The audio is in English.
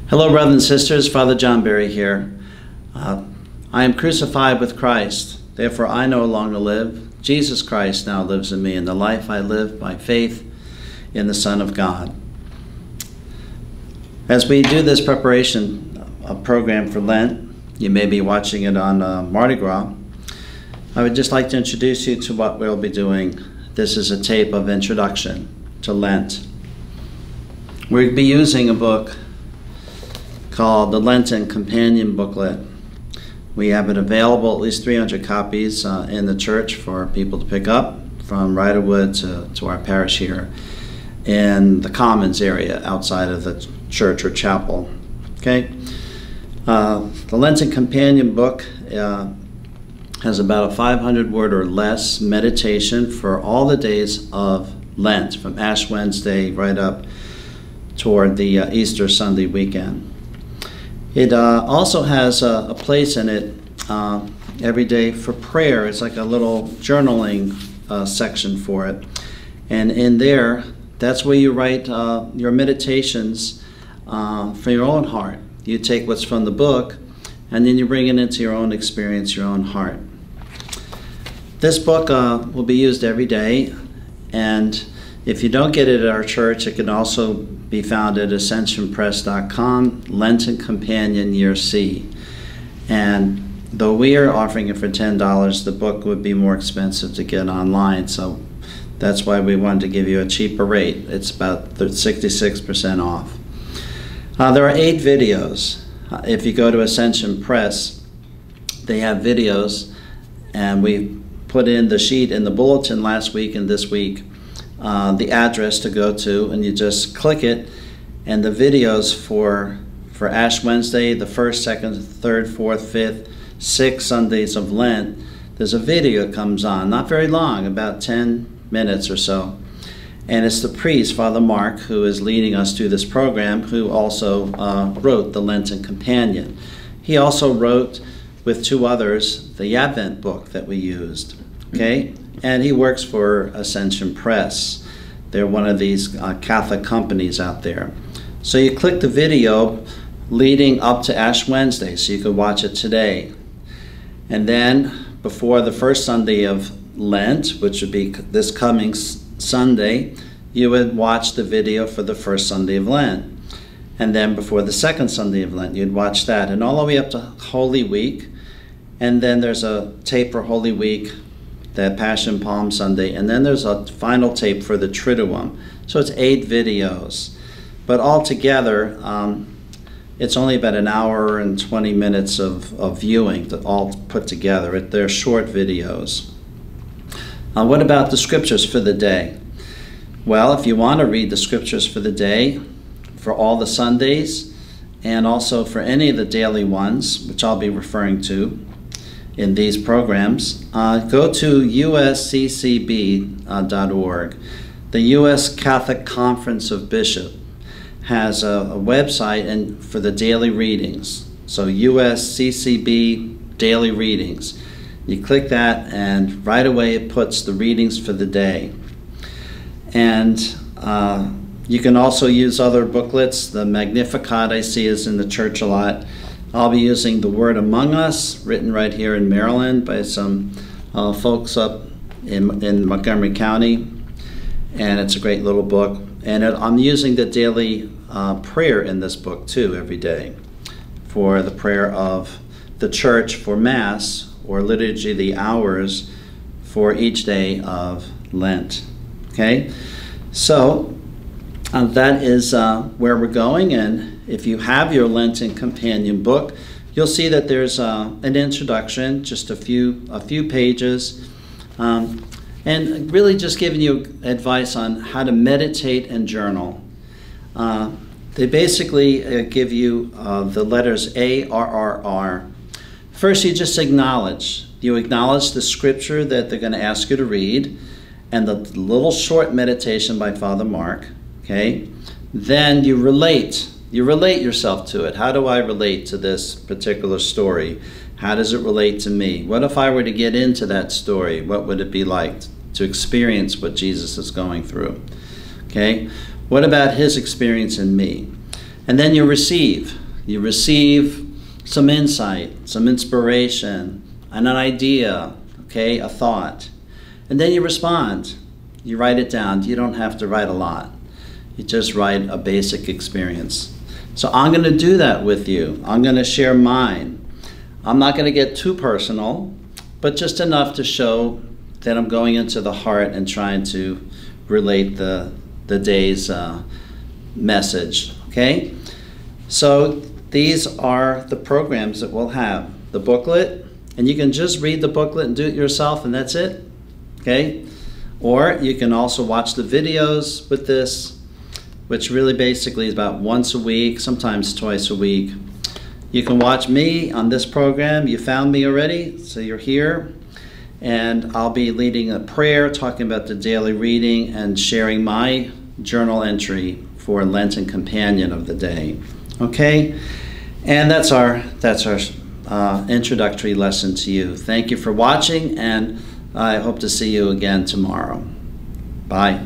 Hello, brothers and sisters. Father John Berry here. I am crucified with Christ. Therefore, I no longer live. Jesus Christ now lives in me, and the life I live by faith in the Son of God. As we do this preparation program for Lent, you may be watching it on Mardi Gras. I would just like to introduce you to what we'll be doing. This is a tape of introduction to Lent. We'll be using a book called the Lenten Companion booklet. We have it available, at least 300 copies in the church for people to pick up from Riderwood to our parish here in the Commons area outside of the church or chapel. Okay, the Lenten Companion book has about a 500-word or less meditation for all the days of Lent, from Ash Wednesday right up toward the Easter Sunday weekend. It also has a place in it every day for prayer. It's like a little journaling section for it. And in there, that's where you write your meditations for your own heart. You take what's from the book, and then you bring it into your own experience, your own heart. This book will be used every day, and if you don't get it at our church, it can also be found at ascensionpress.com, Lenten Companion Year C. And though we are offering it for $10, the book would be more expensive to get online, so that's why we wanted to give you a cheaper rate. It's about 66% off. There are 8 videos. If you go to Ascension Press, they have videos, and we put in the sheet in the bulletin last week and this week, the address to go to, and you just click it, and the videos for Ash Wednesday, the 1st, 2nd, 3rd, 4th, 5th, 6 Sundays of Lent, there's a video that comes on, not very long, about 10 minutes or so. And it's the priest, Father Mark, who is leading us through this program, who also wrote the Lenten Companion. He also wrote, with 2 others, the Advent book that we used. Okay? And he works for Ascension Press. They're one of these Catholic companies out there. So you click the video leading up to Ash Wednesday, so you could watch it today. And then before the 1st Sunday of Lent, which would be this coming Sunday, you would watch the video for the 1st Sunday of Lent. And then before the 2nd Sunday of Lent, you'd watch that. And all the way up to Holy Week. And then there's a tape for Holy Week, that Passion Palm Sunday, and then there's a final tape for the Triduum. So it's 8 videos. But altogether, it's only about an hour and 20 minutes of viewing, all put together. They're short videos. What about the scriptures for the day? Well, if you want to read the scriptures for the day, for all the Sundays, and also for any of the daily ones, which I'll be referring to in these programs, go to usccb.org. The U.S. Catholic Conference of Bishops has a website and for the daily readings. So USCCB Daily Readings. You click that, and right away it puts the readings for the day. And you can also use other booklets. The Magnificat I see is in the church a lot. I'll be using The Word Among Us, written right here in Maryland by some folks up in Montgomery County, and it's a great little book. And I'm using the daily prayer in this book too every day for the prayer of the church for Mass, or Liturgy of the Hours, for each day of Lent. Okay, so that is where we're going, and if you have your Lenten Companion book, you'll see that there's an introduction, just a few pages, and really just giving you advice on how to meditate and journal. They basically give you the letters A, R, R, R. First, you just acknowledge. You acknowledge the scripture that they're going to ask you to read, and the little short meditation by Father Mark. Okay, then you relate. You relate yourself to it. How do I relate to this particular story? How does it relate to me? What if I were to get into that story? What would it be like to experience what Jesus is going through? Okay, what about his experience in me? And then you receive. You receive some insight, some inspiration, and an idea, okay, a thought. And then you respond. You write it down. You don't have to write a lot. You just write a basic experience. So I'm going to do that with you. I'm going to share mine. I'm not going to get too personal, but just enough to show that I'm going into the heart and trying to relate the day's message, okay? So these are the programs that we'll have. The booklet, and you can just read the booklet and do it yourself, and that's it, okay? Or you can also watch the videos with this, which really basically is about once a week, sometimes twice a week. You can watch me on this program. You found me already, so you're here. And I'll be leading a prayer, talking about the daily reading, and sharing my journal entry for Lenten Companion of the day. Okay? And that's our introductory lesson to you. Thank you for watching, and I hope to see you again tomorrow. Bye.